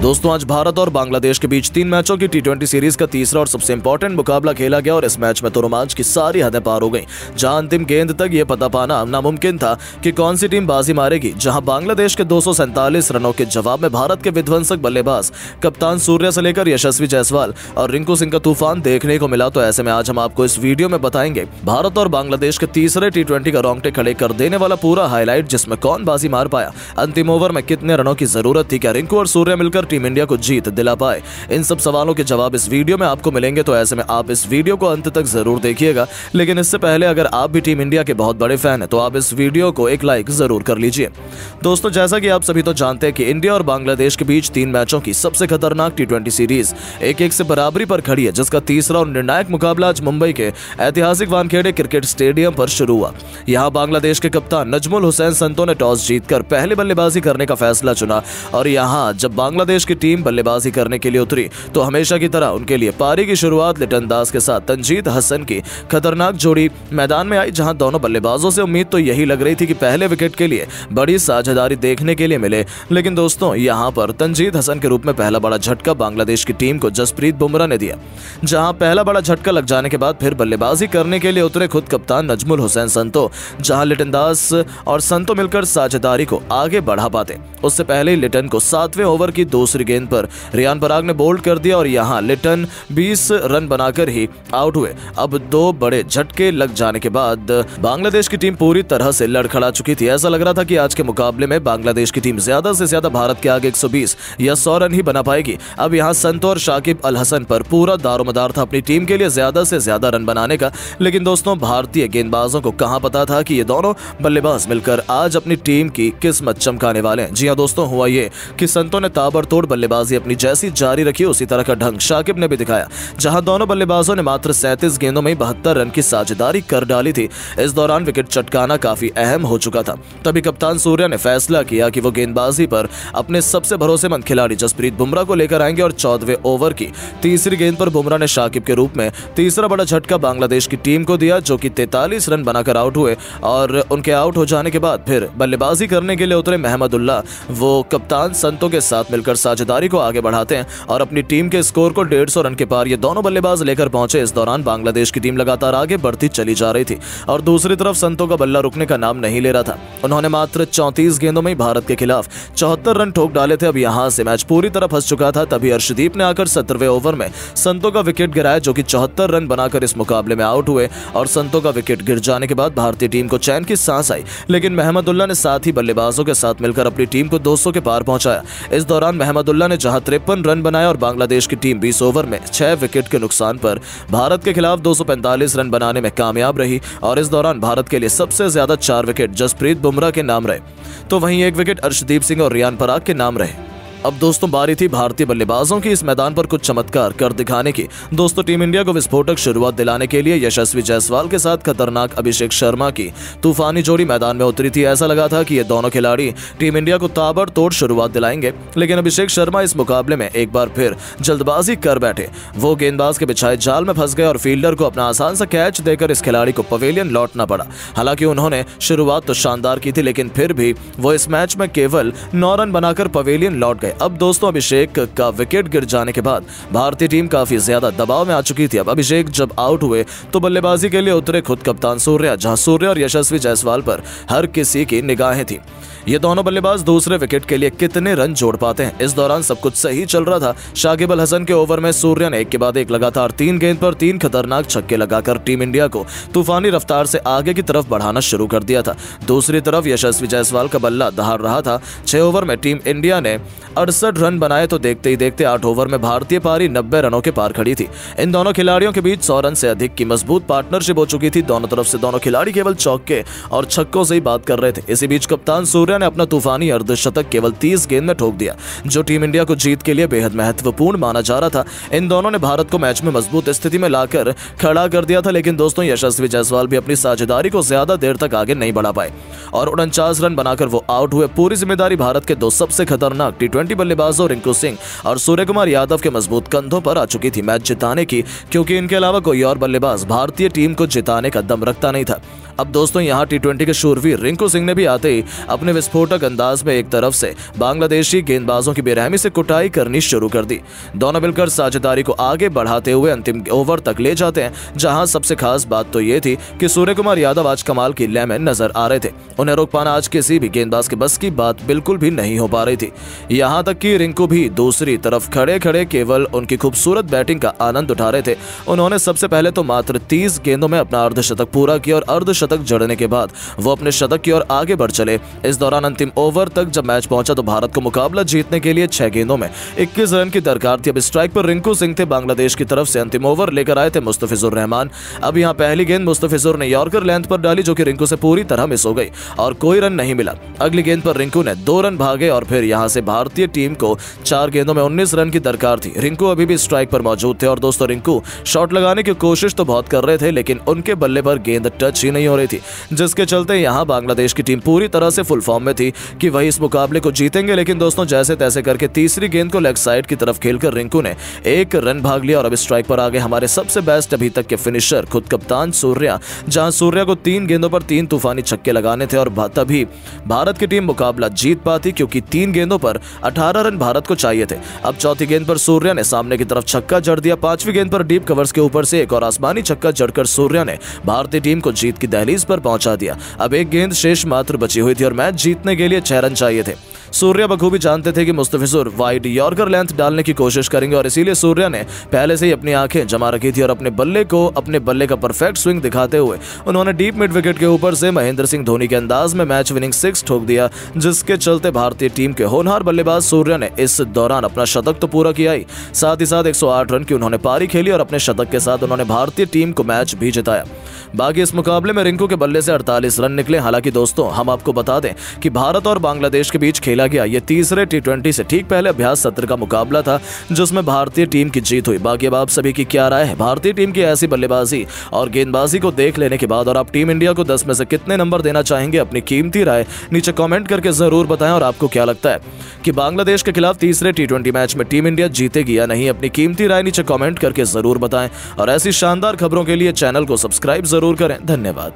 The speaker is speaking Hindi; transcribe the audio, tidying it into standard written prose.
दोस्तों आज भारत और बांग्लादेश के बीच 3 मैचों की टी20 सीरीज का तीसरा और सबसे इंपॉर्टेंट मुकाबला खेला गया और इस मैच में तो रोमांच की सारी हदें पार हो गई। जहां अंतिम गेंद तक ये पता पाना नामुमकिन था कि कौन सी टीम बाजी मारेगी। जहां बांग्लादेश के 247 रनों के जवाब में भारत के विध्वंसक बल्लेबाज कप्तान सूर्या से लेकर यशस्वी जायसवाल और रिंकू सिंह का तूफान देखने को मिला। तो ऐसे में आज हम आपको इस वीडियो में बताएंगे भारत और बांग्लादेश के तीसरे टी20 का रोंगटे खड़े कर देने वाला पूरा हाईलाइट, जिसमें कौन बाजी मार पाया, अंतिम ओवर में कितने रनों की जरूरत थी, क्या रिंकू और सूर्या मिलकर टीम इंडिया को जीत दिला पाए। इन सब सवालों के जवाब इस वीडियो में आपको मिलेंगे। तो ऐसे में आप इस वीडियो को अंत तक जरूर देखिएगा। लेकिन इससे पहले अगर आप भी टीम इंडिया के बहुत बड़े फैन हैं तो आप इस वीडियो को एक लाइक जरूर कर लीजिए। दोस्तों जैसा कि आप सभी तो जानते हैं कि इंडिया और बांग्लादेश के बीच 3 मैचों की सबसे खतरनाक टी20 सीरीज 1-1 से बराबरी पर खड़ी है, जिसका तीसरा और निर्णायक मुकाबला आज मुंबई के ऐतिहासिक वानखेड़े क्रिकेट स्टेडियम पर शुरू हुआ। यहाँ बांग्लादेश के कप्तान नजमुल हुसैन संतो ने टॉस जीतकर पहले बल्लेबाजी करने का फैसला चुना और यहाँ जब बांग्लादेश की टीम बल्लेबाजी करने के लिए उतरी तो हमेशा की तरह उनके लिए पारी की शुरुआत लिटन दास के साथ तंजीद हसन की खतरनाक जोड़ी मैदान में आई। जहां दोनों बल्लेबाजों से उम्मीद तो यही लग रही थी कि पहले विकेट के लिए बड़ी साझेदारी देखने के लिए मिले, लेकिन दोस्तों यहां पर तंजीद हसन के रूप में पहला बड़ा झटका बांग्लादेश की टीम को जसप्रीत बुमराह ने दिया। जहां पहला बड़ा झटका लग जाने के बाद फिर बल्लेबाजी करने के लिए उतरे खुद कप्तान नजमुल हुसैन संतो। जहां लिटन दास और संतो मिलकर साझेदारी को आगे बढ़ा पाते, उससे पहले ही लिटन को 7वें ओवर की दूसरी गेंद पर रियान पराग ने बोल्ड कर दिया और यहां लिटन 20 रन बनाकर ही आउट हुए। अब 2 बड़े झटके लग जाने के बाद बांग्लादेश की टीम पूरी तरह से लड़खड़ा चुकी थी। ऐसा लग रहा था कि आज के मुकाबले में बांग्लादेश की टीम ज्यादा से ज्यादा भारत के आगे 120 या 100 रन ही बना पाएगी। अब यहां संतो और शाकिब अल हसन पर पूरा दारोमदार था अपनी टीम के लिए ज्यादा से ज्यादा रन बनाने का। लेकिन दोस्तों भारतीय गेंदबाजों को कहां पता था कि ये दोनों बल्लेबाज मिलकर आज अपनी टीम की किस्मत चमकाने वाले हैं। जी हां दोस्तों, हुआ ये कि संतो ने ताबड़तोड़ बल्लेबाजी अपनी जैसी जारी रखी, उसी तरह का ढंग शाकिब ने भी दिखाया। जहां दोनों बल्लेबाजों ने मात्र 37 गेंदों में 72 रन की साझेदारी कर डाली थी। इस दौरान विकेट चटकाना काफी अहम हो चुका था। तभी कप्तान सूर्या ने फैसला किया कि वो गेंदबाजी पर अपने सबसे भरोसेमंद खिलाड़ी जसप्रीत बुमराह को लेकर आएंगे और 14वें ओवर की तीसरी गेंद पर बुमराह ने शाकिब के रूप में तीसरा बड़ा झटका बांग्लादेश की टीम को दिया, जो कि 43 रन बनाकर आउट हुए। और उनके आउट हो जाने के बाद फिर बल्लेबाजी करने के लिए उतरे महमदुल्लाह। वो कप्तान संतो के साथ मिलकर साझेदारी को आगे बढ़ाते हैं और अपनी टीम के स्कोर को 150 रन के पार ये दोनों बल्लेबाज लेकर पहुंचे। इस दौरान बांग्लादेश की टीम लगातार आगे बढ़ती चली जा रही थी और दूसरी तरफ संतो का बल्ला रुकने का नाम नहीं ले रहा था। उन्होंने मात्र 34 गेंदों में भारत के खिलाफ 74 रन ठोक डाले थे। अब यहां से मैच पूरी तरह फंस चुका था। तभी अर्शदीप ने आकर 17वें ओवर में संतो का विकेट गिराया, जो कि 74 रन बनाकर इस मुकाबले में आउट हुए। और संतो का विकेट गिर जाने के बाद भारतीय टीम को चैन की सांस आई, लेकिन महमदुल्लाह ने साथ ही बल्लेबाजों के साथ मिलकर अपनी टीम को 200 के पार पहुंचाया। इस दौरान महमदुल्लाह ने जहां 53 रन बनाए और बांग्लादेश की टीम 20 ओवर में 6 विकेट के नुकसान पर भारत के खिलाफ 245 रन बनाने में कामयाब रही। और इस दौरान भारत के लिए सबसे ज्यादा 4 विकेट जसप्रीत बुमराह के नाम रहे, तो वहीं 1 विकेट अर्शदीप सिंह और रियान पराग के नाम रहे। अब दोस्तों बारी थी भारतीय बल्लेबाजों की इस मैदान पर कुछ चमत्कार कर दिखाने की। दोस्तों टीम इंडिया को विस्फोटक शुरुआत दिलाने के लिए यशस्वी जायसवाल के साथ खतरनाक अभिषेक शर्मा की तूफानी जोड़ी मैदान में उतरी थी। ऐसा लगा था कि ये दोनों खिलाड़ी टीम इंडिया को ताबड़तोड़ शुरुआत दिलाएंगे, लेकिन अभिषेक शर्मा इस मुकाबले में एक बार फिर जल्दबाजी कर बैठे। वो गेंदबाज के बिछाए जाल में फंस गए और फील्डर को अपना आसान सा कैच देकर इस खिलाड़ी को पवेलियन लौटना पड़ा। हालांकि उन्होंने शुरुआत तो शानदार की थी, लेकिन फिर भी वो इस मैच में केवल 9 रन बनाकर पवेलियन लौट गए। अब दोस्तों अभिषेक का विकेट गिर जाने के बाद भारतीय टीम काफी ज्यादा दबाव में आ चुकी थी। अब अभिषेक जब आउट हुए तो बल्लेबाजी के लिए उतरे खुद कप्तान सूर्या, जहां सूर्या और यशस्वी जायसवाल पर हर किसी की निगाहें थी। ये दोनों बल्लेबाज दूसरे विकेट के लिए कितने रन जोड़ पाते हैं। इस दौरान सब कुछ सही चल रहा था। शाकिब अल हसन के ओवर में सूर्या ने एक के बाद एक लगातार 3 गेंद पर 3 खतरनाक छक्के लगाकर टीम इंडिया को तूफानी रफ्तार से आगे की तरफ बढ़ाना शुरू कर दिया था। दूसरी तरफ यशस्वी जायसवाल का बल्ला दहाड़ रहा था। 6 ओवर में टीम इंडिया ने 68 रन बनाए तो देखते ही देखते 8 ओवर में भारतीय पारी 90 रनों के पार खड़ी थी। इन दोनों खिलाड़ियों के बीच 100 रन से अधिक की मजबूत पार्टनरशिप हो चुकी थी। दोनों तरफ से दोनों खिलाड़ी केवल चौके और छक्कों से ही बात कर रहे थे। इसी बीच कप्तान सूर्या ने अपना तूफानी अर्धशतक केवल 30 गेंद में ठोक दिया, जो टीम इंडिया को जीत के लिए बेहद महत्वपूर्ण माना जा रहा था। इन दोनों ने भारत को मैच में मजबूत स्थिति में लाकर खड़ा कर दिया था, लेकिन दोस्तों यशस्वी जायसवाल भी अपनी साझेदारी को ज्यादा देर तक आगे नहीं बढ़ा पाए और 49 रन बनाकर वो आउट हुए। पूरी जिम्मेदारी भारत के 2 सबसे खतरनाक टी20 बल्लेबाजों रिंकू सिंह और सूर्य कुमार यादव के मजबूत कंधों पर आ चुकी थी मैच जिताने की, क्योंकि इनके अलावा कोई और बल्लेबाज भारतीय टीम को जिताने का दम रखता नहीं था। अब दोस्तों यहाँ टी20 के शूरवीर रिंकू सिंह ने भी आते ही अपने विस्फोटक अंदाज में एक तरफ से बांग्लादेशी गेंदबाजों की बेरहमी से कुटाई करनी शुरू कर दी। दोनों मिलकर साझेदारी को आगे बढ़ाते हुए अंतिम ओवर तक ले जाते हैं, जहां सबसे खास बात तो ये थी कि सूर्य कुमार यादव आज कमाल की लय में नजर आ रहे थे। उन्हें रोक पाना आज किसी भी गेंदबाज के बस की बात बिल्कुल भी नहीं हो पा रही थी। यहाँ तक कि रिंकू भी दूसरी तरफ खड़े खड़े केवल उनकी खूबसूरत बैटिंग का आनंद उठा रहे थे। उन्होंने सबसे पहले तो मात्र 30 गेंदों में अपना अर्धशतक पूरा किया और अर्धशतक जड़ने के बाद वो अपने शतक की ओर आगे बढ़ चले। इस दौरान अंतिम ओवर तक जब मैच पहुंचा तो भारत को मुकाबला जीतने के लिए 6 गेंदों में 21 रन की दरकार थी। अब स्ट्राइक पर रिंकू सिंह थे। बांग्लादेश की तरफ से अंतिम ओवर लेकर आए थे मुस्तफिजुर रहमान। अब यहाँ पहली गेंद मुस्तफिजुर ने यॉर्कर लेंथ पर डाली, जो कि रिंकू से पूरी तरह मिस हो गई और कोई रन नहीं मिला। अगली गेंद पर रिंकू ने 2 रन भागे और फिर यहाँ से भारतीय टीम को 4 गेंदों में 19 रन की दरकार थी। रिंकू अभी भी स्ट्राइक पर मौजूद थे और दोस्तों रिंकू शॉट लगाने की कोशिश तो बहुत कर रहे थे, लेकिन उनके बल्ले पर गेंद टच ही नहीं हो रही थी, जिसके चलते यहाँ बांग्लादेश की टीम पूरी तरह से फुल फॉर्म में थी कि वही इस मुकाबले को जीतेंगे। लेकिन दोस्तों जैसे तैसे करके तीसरी गेंद को लेग साइड की तरफ खेलकर रिंकू ने 1 रन भाग लिया और अब स्ट्राइक पर आ गए हमारे सबसे बेस्ट अभी तक के फिनिशर खुद कप्तान सूर्या। जहां सूर्या को 3 गेंदों पर 3 तूफानी छक्के लगाने थे और तभी भारत की टीम मुकाबला जीत पाती, क्योंकि 3 गेंदों पर 18 रन भारत को चाहिए थे। अब चौथी गेंद पर सूर्या ने सामने की तरफ छक्का जड़ दिया। 5वीं गेंद पर डीप कवर्स के ऊपर से एक और आसमानी छक्का जड़कर सूर्या ने भारतीय टीम को जीत की दहलीज पर पहुंचा दिया। अब 1 गेंद शेष मात्र बची हुई थी और मैच जीतने के लिए 6 रन चाहिए थे। सूर्या बखूबी जानते थे कि मुस्तफिजुर वाइड यॉर्कर लेंथ डालने की कोशिश करेंगे और इसीलिए सूर्या ने पहले से ही अपनी आंखें जमा रखी थी और अपने बल्ले का परफेक्ट स्विंग दिखाते हुए उन्होंने डीप मिड विकेट के ऊपर से महेंद्र सिंह धोनी के अंदाज में मैच विनिंग 6 ठोक दिया, जिसके चलते भारतीय टीम के होनहार बल्लेबाज सूर्या ने इस दौरान अपना शतक तो पूरा किया ही, साथ ही साथ 108 रन की उन्होंने पारी खेली और अपने शतक के साथ उन्होंने भारतीय टीम को मैच भी जिताया। बाकी इस मुकाबले में रिंकू के बल्ले से 48 रन निकले। हालांकि दोस्तों हम आपको बता दें कि भारत और बांग्लादेश के बीच खेला गया ये तीसरे टी20 से ठीक पहले अभ्यास सत्र का मुकाबला था, जिसमें भारतीय टीम की जीत हुई। बाकी अब आप सभी की क्या राय है भारतीय टीम की ऐसी बल्लेबाजी और गेंदबाजी को देख लेने के बाद, और आप टीम इंडिया को 10 में से कितने नंबर देना चाहेंगे? अपनी कीमती राय नीचे कमेंट करके जरूर बताएं। और आपको क्या लगता है कि बांग्लादेश के खिलाफ तीसरे टी20 मैच में टीम इंडिया जीतेगी या नहीं? अपनी कीमती राय नीचे कमेंट करके जरूर बताएं और ऐसी शानदार खबरों के लिए चैनल को सब्सक्राइब जरूर करें। धन्यवाद।